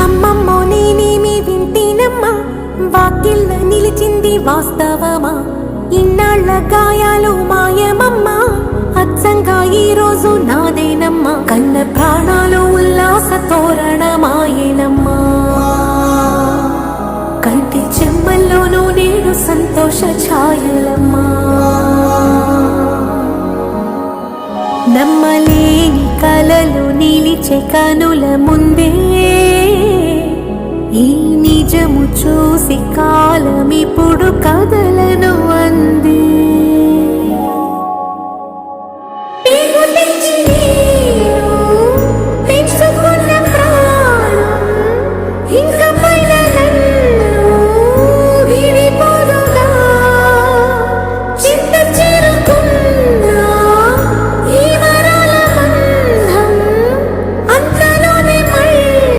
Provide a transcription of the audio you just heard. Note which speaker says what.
Speaker 1: అమ్మమ్మో నేనేమి వింటేనమ్మా, వాకిళ్ళ నిలిచింది వాస్తవమా? ఇన్నాళ్ల గాయాలు మాయమమ్మా, అచ్చంగా ఈ రోజు నాదేనమ్మా. కన్న ప్రాణాలు ఉల్లాస తోరణమాయేనమ్మా, కంటి చెమ్మల్లోనూ నేడు సంతోష ఛాయలమ్మా. నమ్మలేని కలలు నిలిచే కనుల ముందే, ఈ నిజము చూసి కాలమిప్పుడు కదలను అంది.